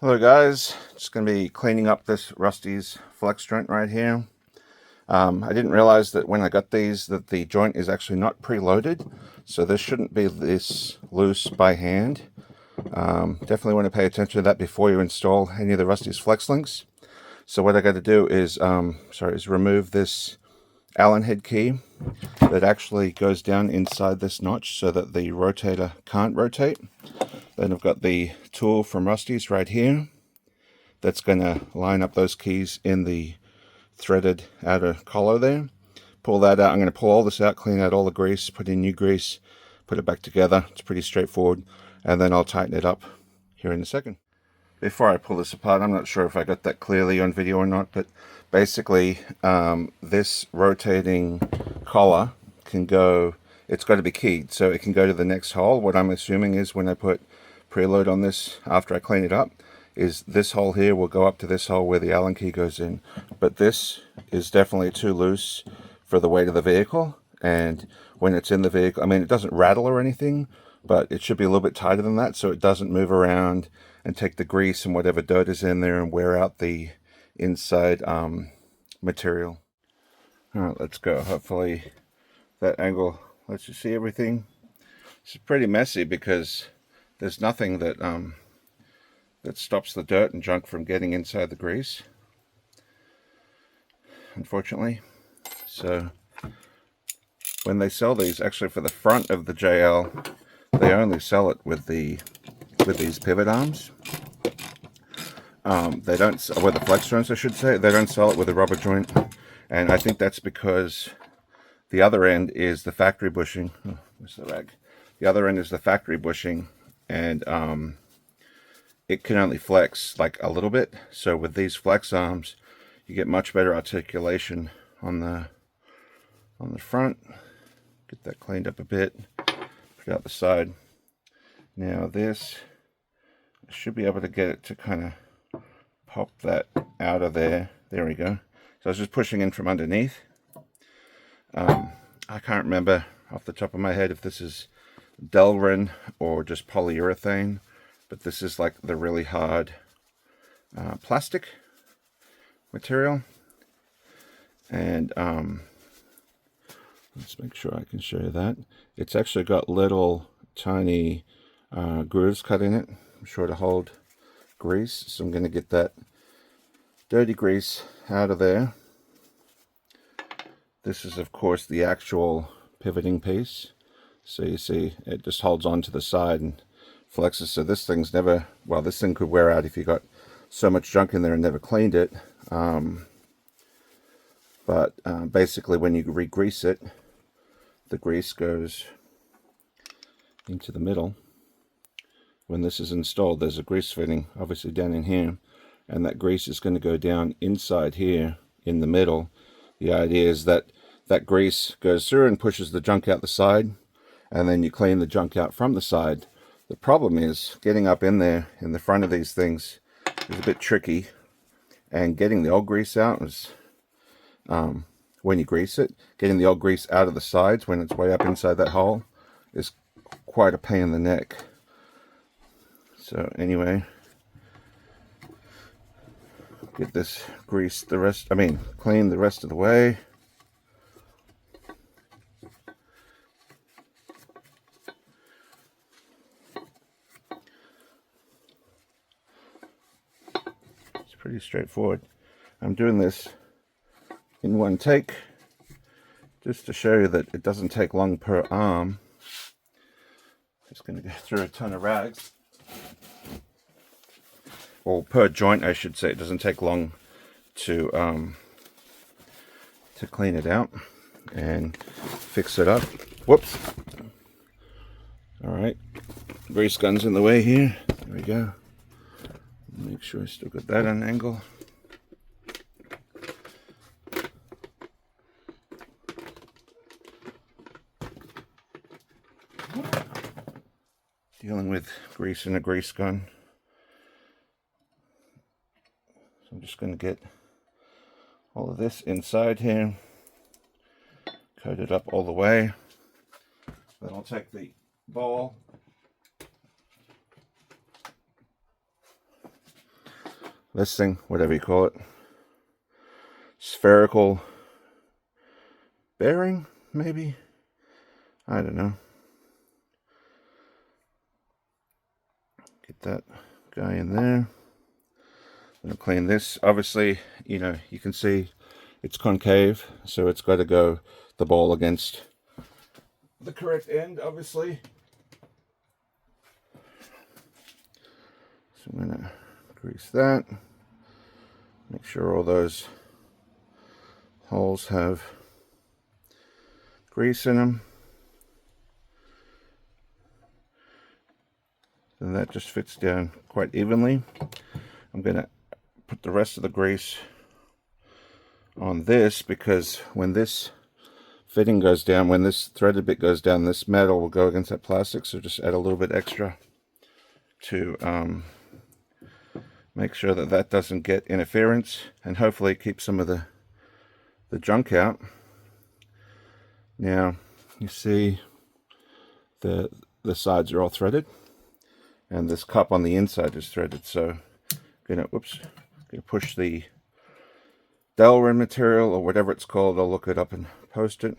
Hello guys, just going to be cleaning up this Rusty's flex joint right here. I didn't realize that when I got these that the joint is actually not preloaded, so this shouldn't be this loose by hand. Definitely want to pay attention to that before you install any of the Rusty's flex links. So what I got to do is remove this Allen head key that actually goes down inside this notch so that the rotator can't rotate. Then I've got the tool from Rusty's right here that's going to line up those keys in the threaded outer collar there. Pull that out. I'm going to pull all this out, clean out all the grease, put in new grease, put it back together. It's pretty straightforward, and then I'll tighten it up here in a second. Before I pull this apart, I'm not sure if I got that clearly on video or not, but basically this rotating collar can go, it's got to be keyed, so it can go to the next hole. What I'm assuming is when I put preload on this after I clean it up, is this hole here will go up to this hole where the Allen key goes in. But this is definitely too loose for the weight of the vehicle, and when it's in the vehicle, I mean, it doesn't rattle or anything, but it should be a little bit tighter than that so it doesn't move around and take the grease and whatever dirt is in there and wear out the inside material. All right, let's go. Hopefully that angle lets you see everything. It's pretty messy because there's nothing that that stops the dirt and junk from getting inside the grease, unfortunately. So when they sell these, actually for the front of the JL, they only sell it with these pivot arms. They don't, with the flex joints I should say, they don't sell it with a rubber joint, and I think that's because the other end is the factory bushing. Oh, where's the rag? The other end is the factory bushing, and it can only flex like a little bit. So with these flex arms, you get much better articulation on the front. Get that cleaned up a bit. Put it out the side. Now this, I should be able to get it to kind of pop that out of there. There we go. So I was just pushing in from underneath. I can't remember off the top of my head if this is Delrin or just polyurethane, but this is like the really hard plastic material. And let's make sure I can show you that. It's actually got little tiny grooves cut in it. I'm sure to hold grease, so I'm going to get that dirty grease out of there. This is of course the actual pivoting piece, so you see it just holds on to the side and flexes. So this thing's never, well, this thing could wear out if you got so much junk in there and never cleaned it. But basically when you re-grease it, the grease goes into the middle. When this is installed, there's a grease fitting obviously down in here, and that grease is going to go down inside here in the middle. The idea is that that grease goes through and pushes the junk out the side, and then you clean the junk out from the side. The problem is getting up in there in the front of these things is a bit tricky, and getting the old grease out is, when you grease it, getting the old grease out of the sides when it's way up inside that hole is quite a pain in the neck. So anyway, get this grease clean the rest of the way. It's pretty straightforward. I'm doing this in one take just to show you that it doesn't take long per arm. Just going to go through a ton of rags. Or per joint, I should say. It doesn't take long to clean it out and fix it up. Whoops. All right, grease gun's in the way here. There we go. Make sure I still got that on an angle. Dealing with grease in a grease gun. I'm just going to get all of this inside here, coat it up all the way. Then I'll take the ball, this thing, whatever you call it, spherical bearing, maybe, I don't know. Get that guy in there. I'm gonna clean this. Obviously, you know, you can see it's concave, so it's got to go the ball against the correct end, obviously. So I'm gonna grease that. Make sure all those holes have grease in them. And that just fits down quite evenly. I'm gonna put the rest of the grease on this, because when this fitting goes down, when this threaded bit goes down, this metal will go against that plastic, so just add a little bit extra to make sure that that doesn't get interference, and hopefully keep some of the junk out. Now you see the sides are all threaded, and this cup on the inside is threaded. So I'm gonna push the Delrin material, or whatever it's called, I'll look it up and post it.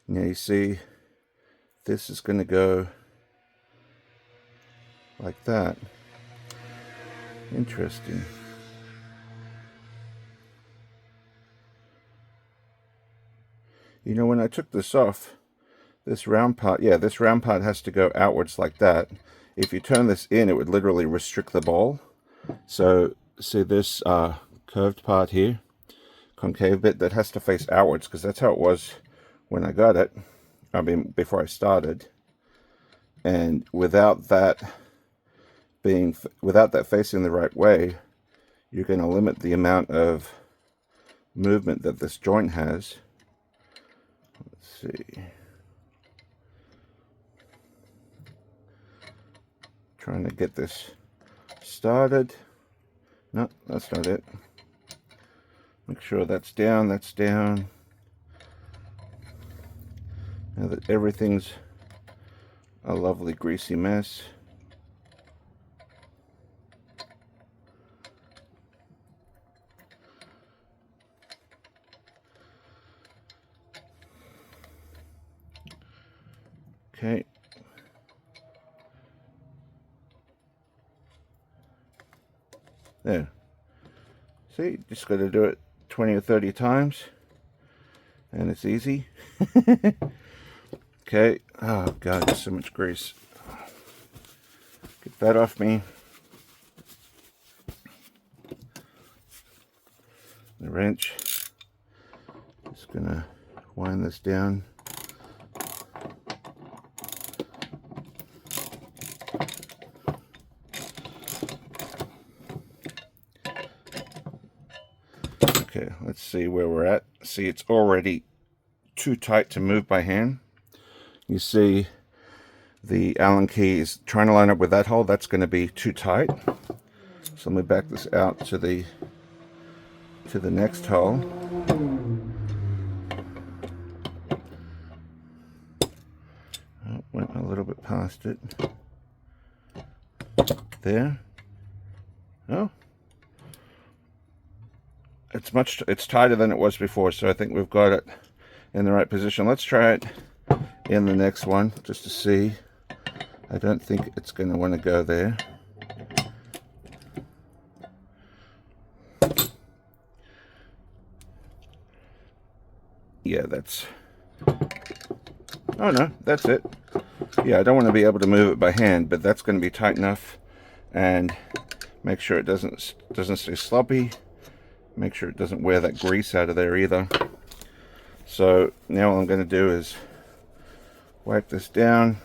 Now you see this is going to go like that. Interesting. You know, when I took this off, this round part, yeah, this round part has to go outwards like that. If you turn this in, it would literally restrict the ball. So see this curved part here, concave bit, that has to face outwards, because that's how it was when I got it. I mean, before I started. And without that facing the right way, you're going to limit the amount of movement that this joint has. Let's see. Trying to get this started. No, that's not it. Make sure that's down, that's down. Now that everything's a lovely greasy mess. Okay. There. See, just got to do it 20 or 30 times, and it's easy. Okay. Oh God, there's so much grease. Get that off me. The wrench. Just gonna wind this down. Okay, let's see where we're at. See, it's already too tight to move by hand. You see the Allen key is trying to line up with that hole. That's going to be too tight. So let me back this out to the next hole. Oh, went a little bit past it. There. Oh. It's tighter than it was before, so I think we've got it in the right position. Let's try it in the next one just to see. I don't think it's going to want to go there. Yeah, that's... Oh no, that's it. Yeah, I don't want to be able to move it by hand, but that's going to be tight enough. And make sure it doesn't stay sloppy. Make sure it doesn't wear that grease out of there either. So now all I'm going to do is wipe this down.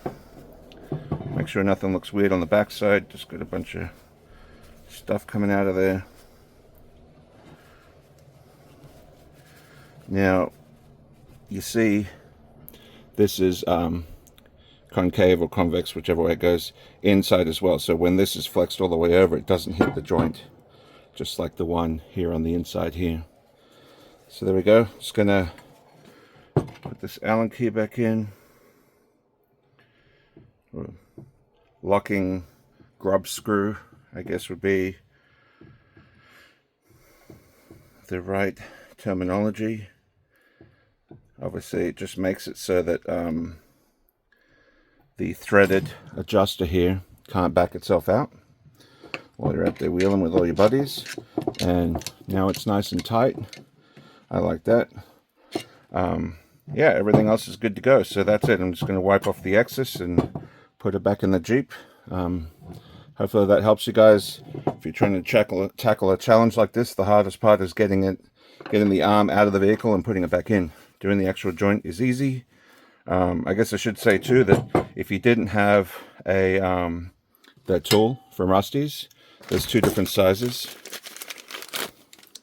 Make sure nothing looks weird on the back side. Just got a bunch of stuff coming out of there. Now, you see, this is concave or convex, whichever way it goes, inside as well. So when this is flexed all the way over, it doesn't hit the joint, just like the one here on the inside here. So there we go. Just gonna put this Allen key back in. Locking grub screw, I guess, would be the right terminology. Obviously it just makes it so that the threaded adjuster here can't back itself out while you're out there wheeling with all your buddies. And now it's nice and tight. I like that. Yeah, everything else is good to go. So that's it. I'm just going to wipe off the excess and put it back in the Jeep. Hopefully that helps you guys. If you're trying to tackle a challenge like this, the hardest part is getting the arm out of the vehicle and putting it back in. Doing the actual joint is easy. I guess I should say too that if you didn't have that tool from Rusty's, there's two different sizes.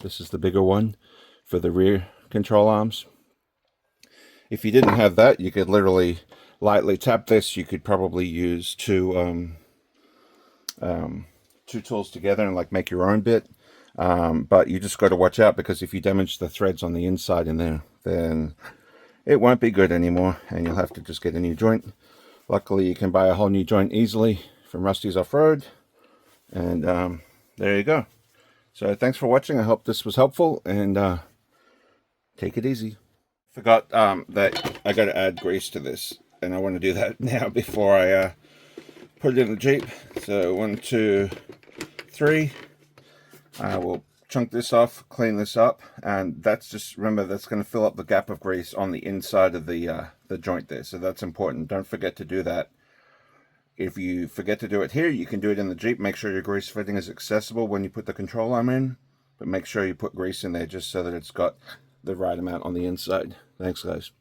This is the bigger one for the rear control arms. If you didn't have that, you could literally lightly tap this. You could probably use two tools together and like make your own bit. But you just got to watch out, because if you damage the threads on the inside in there, then it won't be good anymore, and you'll have to just get a new joint. Luckily, you can buy a whole new joint easily from Rusty's Offroad, and there you go. So thanks for watching. I hope this was helpful, and take it easy. Forgot that I got to add grease to this, and I want to do that now before I put it in the Jeep. So 1, 2, 3. I will chunk this off, clean this up, and that's just, remember, that's going to fill up the gap of grease on the inside of the joint there. So that's important. Don't forget to do that. If you forget to do it here, you can do it in the Jeep. Make sure your grease fitting is accessible when you put the control arm in, but make sure you put grease in there just so that it's got the right amount on the inside. Thanks, guys.